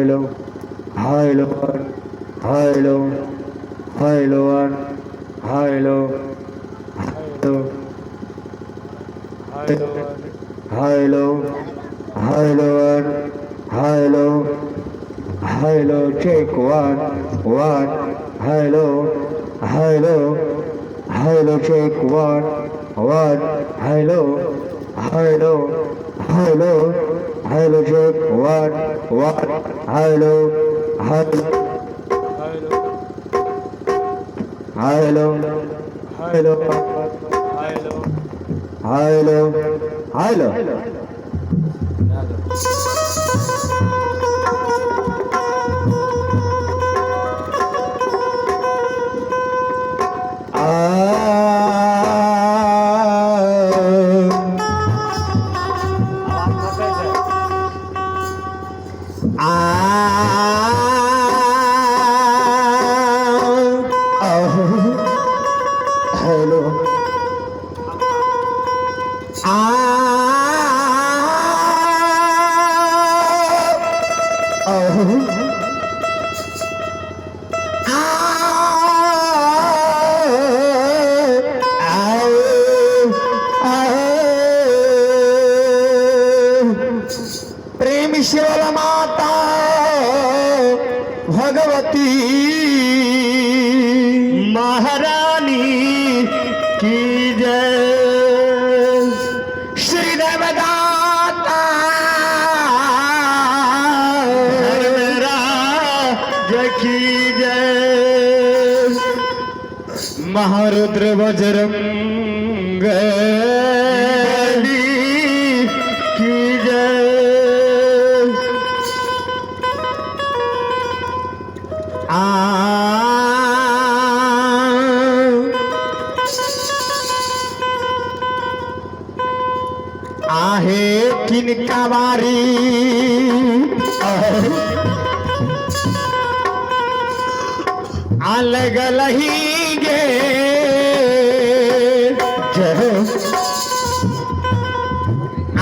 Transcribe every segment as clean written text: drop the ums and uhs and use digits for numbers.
hello, hello, hello, hello, hello, hello, hello, hello, hello, hello, check one, hello, hello, hello, check one, hello, hello, hello, hello, check one, hello, hello, hello, hello, hello, hello, hello. Hello. प्रेम शिवल माता भगवती महारानी की जय। श्री देवदाता की जय। महारुद्र बजरंग की जय। आहे किनका बारी अलग लही गे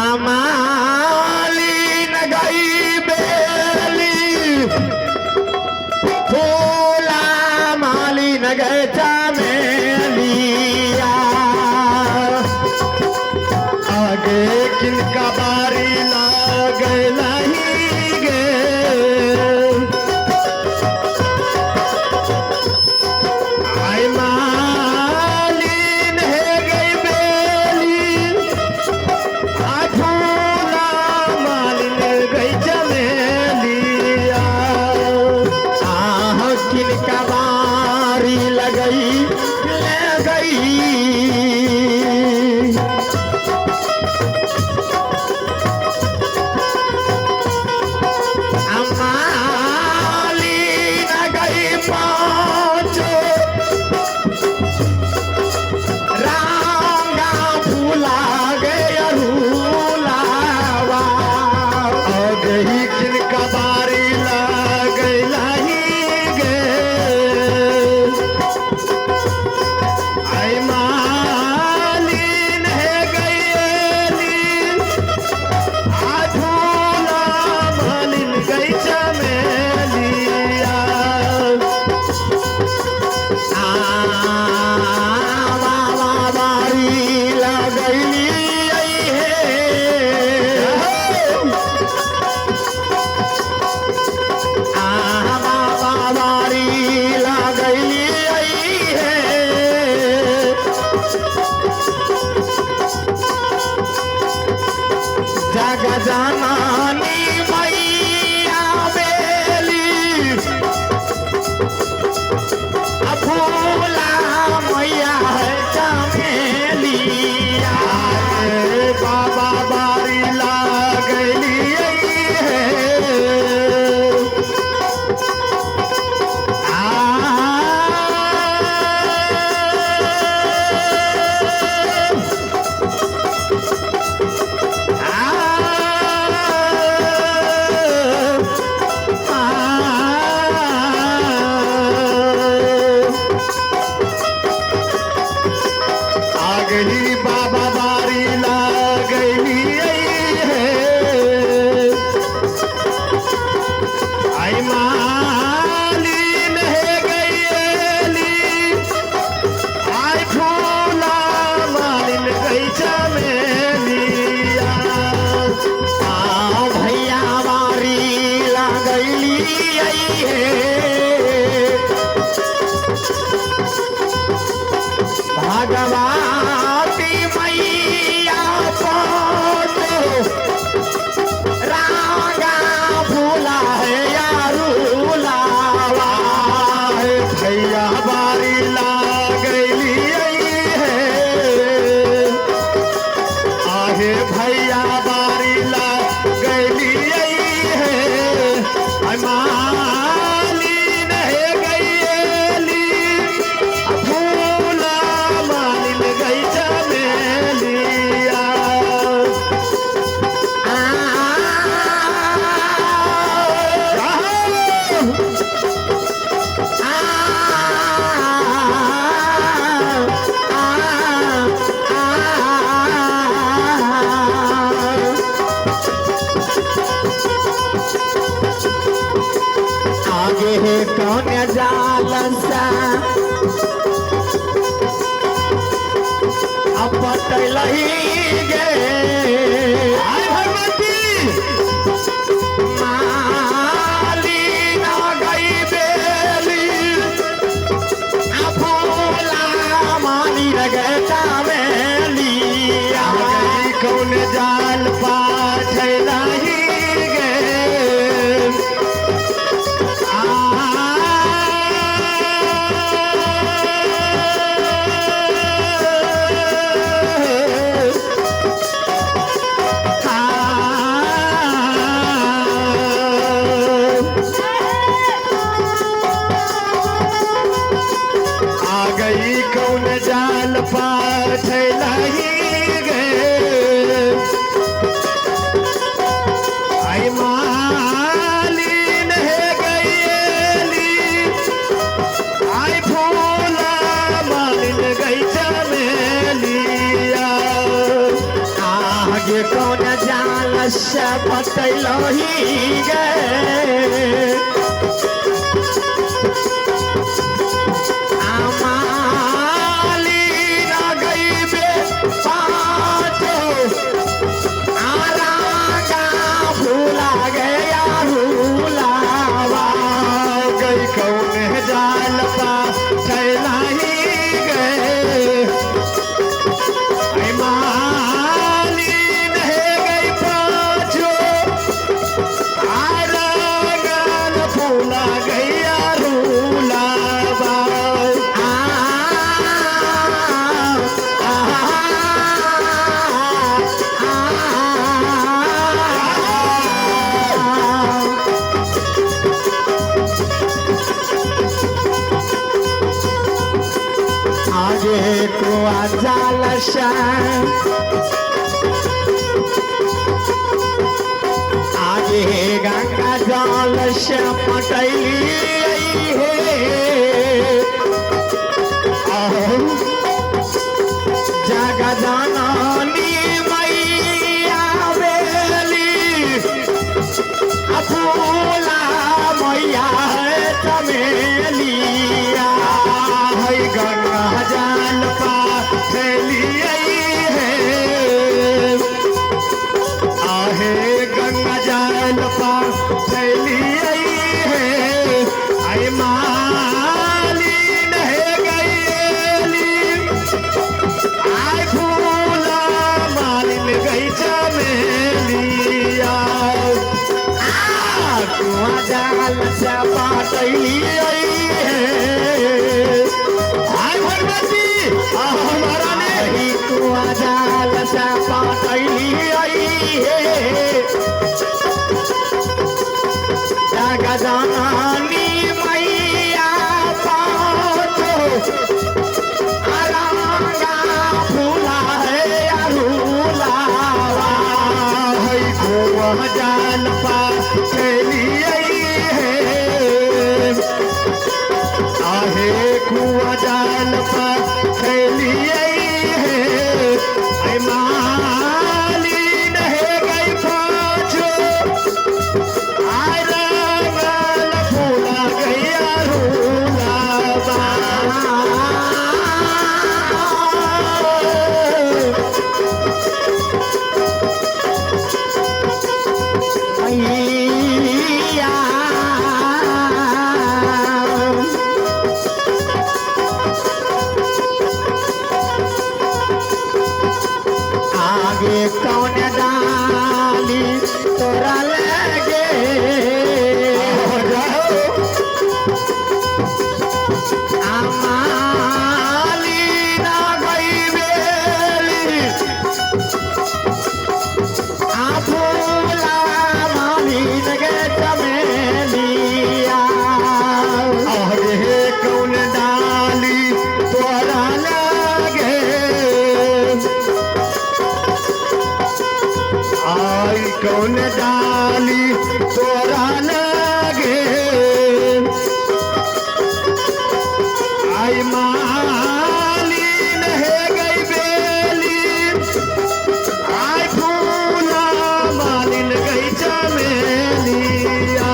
आमाली नगई बेली फूला माली नगई चामेलिया। आगे किनका बारी लाग लही गे आई माँ आगे है कौन जालसा अब बतलही गे आय भगवती माली ना गई बेली अफोला माली न गए चामेली आगे कौन जाल पाछलही गे कौन जाल पाछलही गे आई मालिन है गईली आई फूला मालिन गई चमेलिया आगे कौन जाल से बतलही गे जाल पाछलही गे मालिन है गई पाछो आरगन फूला गैया रूलावा आगे को जाल आगे गंगा जल से पटैली है जग जननी मैया बेली फूला मैया चमेलिया है गंगा जाल पाछली है आहे गंगा जाल पाछली है आई मालिन है गईली आई फूला मालिन गई चमेलिया कुआ जाल से पाछली है हमारा नहीं कुआ जाल से पाछली जग जननी मैया पाछो रंगा फूला है अरूलावा है कुआ जाल पाछली आहे कुआ जाल पाछली है मालिन है गई पाछो आरगन फूला गैया रूलावा आगे कौन डाली तोरा लगे माली ना गई बेली फूला मालिन गे चमेलिया आगे कौन डाली तोरा लगे आई कौन डाली तोरा लगे आई मालिन है गई बेली आई फूला मालिन गई चमेलिया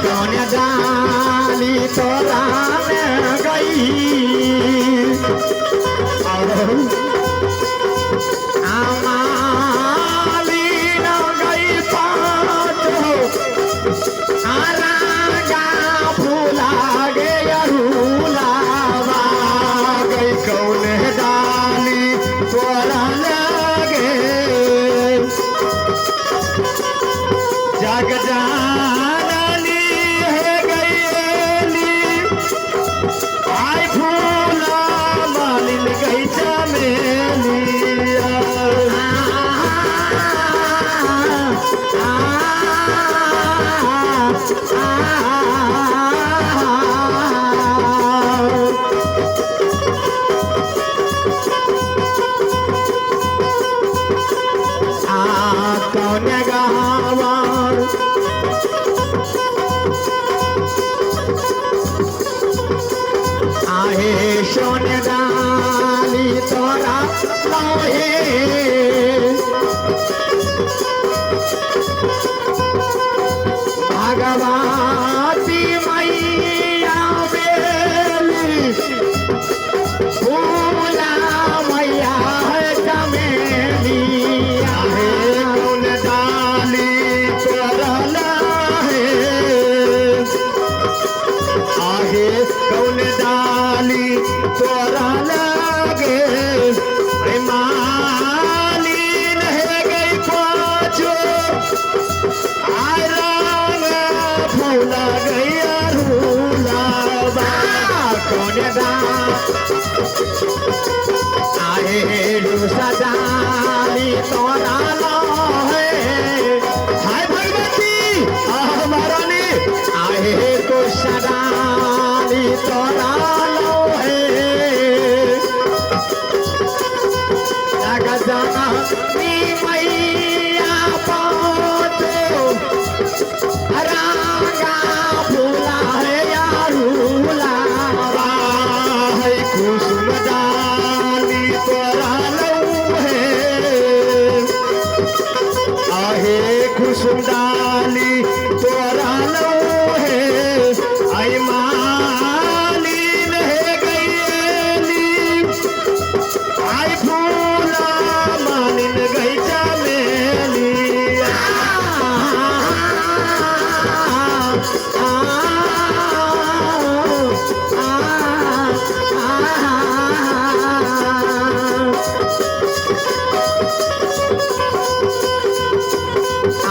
कौन डाली तोरा में गई आमाली न गई पाँचो आरागा फूला गे अरूलावा गई कौन डाली तोरा लगे जग जानली है गईली आई फूला मालिन गई चमेली कौन गवार आहे सोन डाली तोरा लोहे भगवती मैया बेली फूला मैया है चमेली आहे कौन डाली तोरा लहे आहे कौन डाली तोरा लगे मालिन है गई पाँचो आय रंग फूला गई अरूला कौन आए सजाली तोरा लोहे हाय भगवती महारानी आहे तो सजाली तोरा लोहे जगदनी मैया पाँचो रागा फूला है यारूला है कुसुम डाली तोरा लोहे आहे कुसुम डाली तोरा लोहे आई मालिन है गईली आई फूला मालिन गई चमेली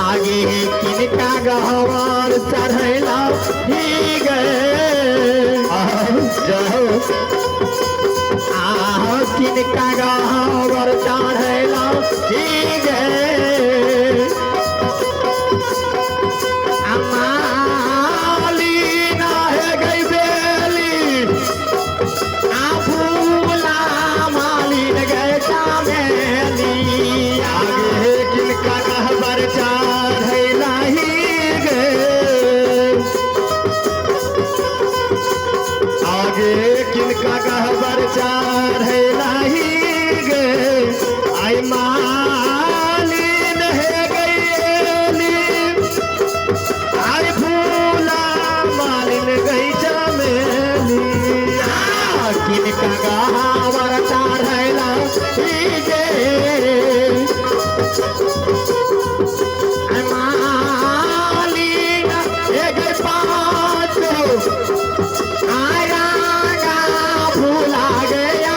आगे किनका गहवार चढ़ैला ही गए जाओ किनका गहवार चढ़ैला ही गए अमाली ना है गई बेली फूला मालिन गए चमेली आगे किनका गहवार चढ़ैला ही गए आगे किनका गहवार चढ़ैला ही गए आई मालिन है गईली आई फूला मालिन गई चमेली किनका गहवार चढ़ैला ही गए मालिन है गई पाँचो आया फूला गया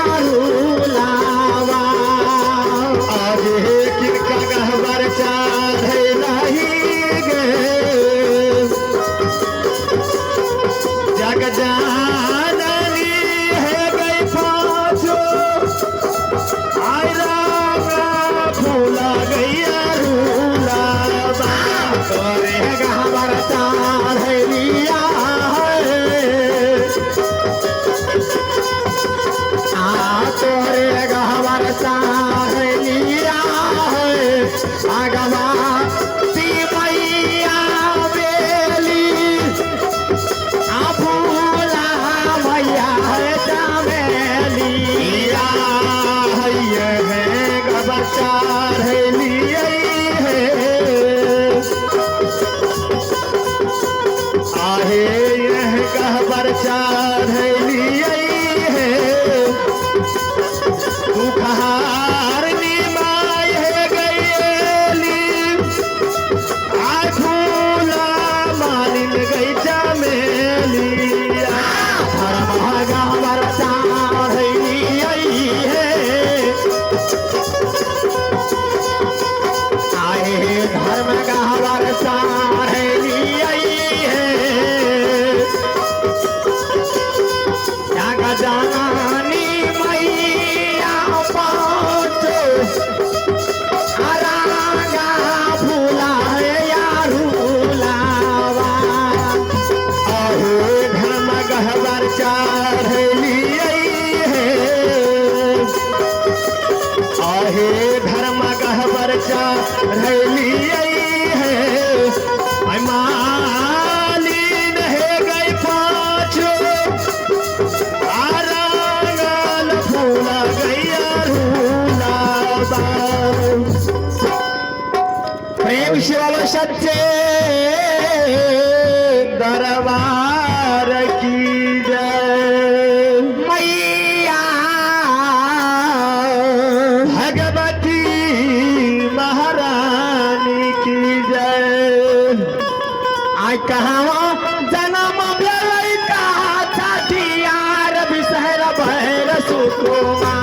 आहे यह कहबर चढ़ली है तू कहारनी माय है गईली आठूला मालिन गई चमेली कहबर चढ़ली है आए धर्म कहबर चढ़ली जानी मैया पाँचो अरागा फूला है यारूलावा अहे धर्म गहबर चढ़ली है अहे धर्म गहबर चढ़ली है मालिन है गई पाँचो प्रेम शिवाल सच्चे दरबार की जय मैया भगवती महारानी की जय आज कहाँ जन्म भेलै कहा छठियार बिसहर भैर सुकुमार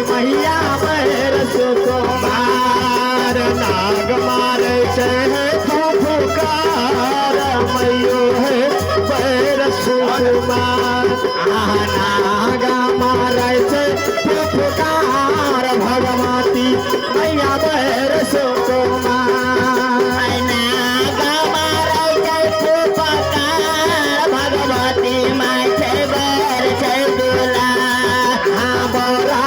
मैया बैर सुकुमार नाग मारे फुफुकार मैयो है बैर सुकुमार नाग मारे फुफुकार भगवती मैया बैर सुकुमार नाग मारे फुफुकार भगवती माथे बैर छै दुला बोरा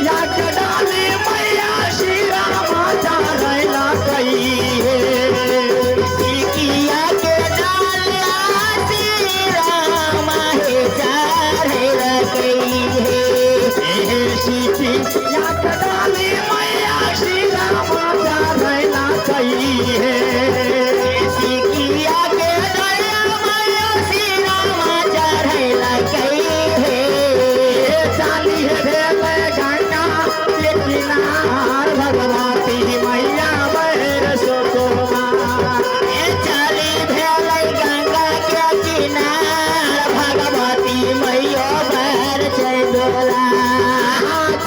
या डाले मैया श्री राम चारैला कई किया के डाला श्री राम हे चारैला कई हे सीखी या डाले मैया श्री राम चारैला कई किया के डाला मैया श्री राम चारैला कई चाली है भगवती मैया बैर सुकुमार चली भेल गंगा के किनार भगवती मैया बैर छै डोला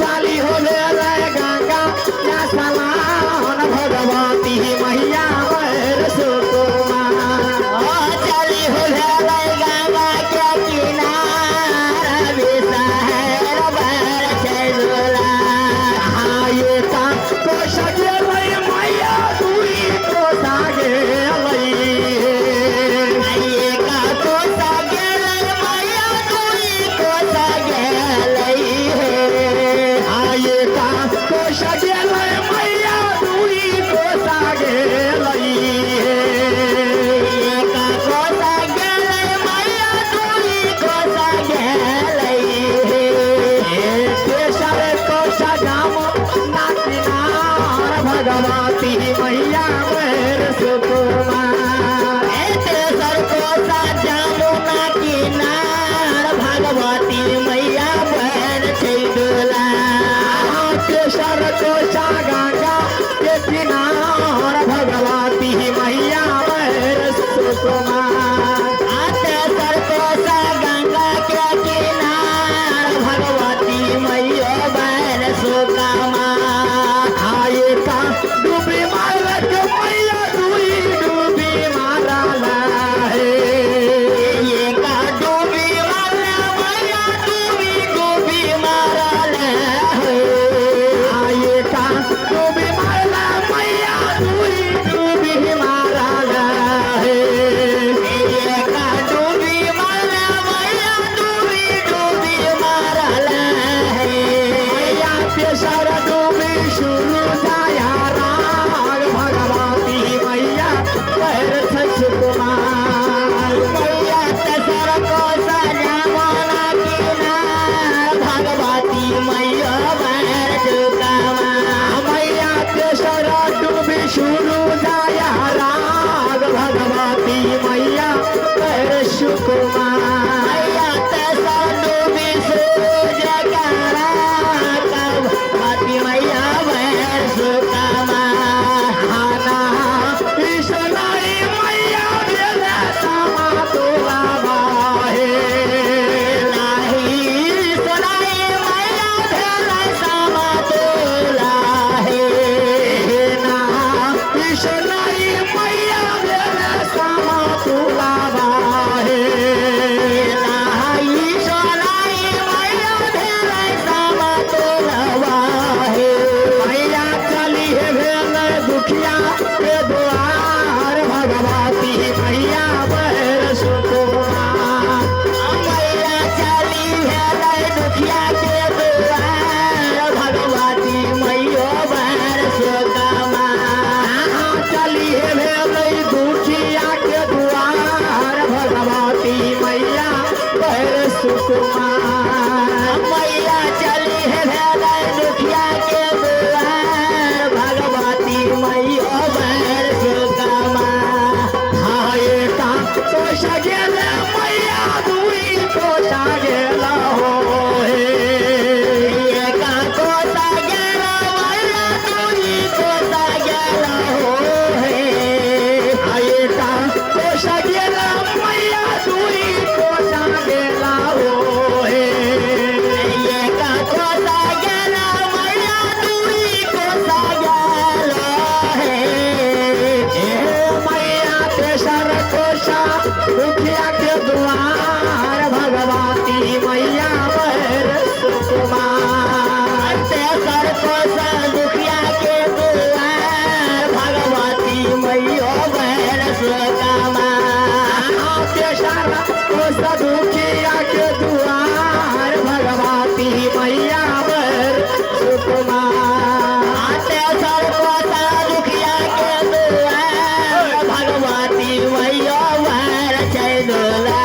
चली हो भेल गंगा के समान भगवती मैया बैर सुकुमार चली हो भेल गंगा के किनार बिसहर बैर छै डोला तो सगे मैया तुई तो सागे का तो सागे मैया तुई तो सागे आये कोसा गंगा के किनार भगवती मैया भैर सुकुमार आते सर कोसा गंगा के किनार भगवती मैया बैर सुकुमार आए का डूबी मार के मैया दुई डूबी मारल है ये का डूबी वाला मैया डूबी मारल है आए का डूबी मारल मैया दुई डूबी मारल है ये का डूबी वाला मैया डूबी मारल है मैया तेसर डूबी शुरू जाया राग भगवती मैया पैर सुकुमार मैया तेसर कोसा जमाना किनार भगवती मैया बैर सुकुमार मैया तेसर डूबी शुरू जाया राग भगवती मैया पैर सुकुमार मैया तेसर डूबी सूरज काला भगवती मैया बैर सुकुमार हाना कृष्णाई मैया भेले सामा तोला बाहे नाही सुनाई मैया भेलै सामा तोला हे ना कृष्णाई मैया भेले सामा तोला बाहे नाही सुनाई मैया भेलै सामा तोला हे मैया चली है भेले दुखिया के द्वार भगवती मैया बैर सुकुमार मैया चली भेलै दुखिया के दुआर भगवती मैया बैर सुकुमार चली है भेलै दुखिया के द्वार भगवती मैया बैर सुकुमार मैया चली भेलै दुखिया के दुआर भगवती मैया बैर सुकुमार हाय का तो सगेल मैया दुई तो सगेल हो हे ये का कोसा गेला मैया तुई कोसा गेला हो हे हाय का तो सगेल मैया दुई तो सगेल हो हे ये का कोसा गेला मैया तुई कोसा गेला हे ए मैया तेसर कोसा दुखिया के द्वार भगवती मैया बैर सुकुमार तेसर कोसा दुखिया के दुआर भगवती मैया बैर सुकुमार तेसर कोसा दुखिया के द्वार भगवती मैया बैर सुकुमार तेसर कोसा दुखिया के दुआर भगवती मैया बैर चैदुला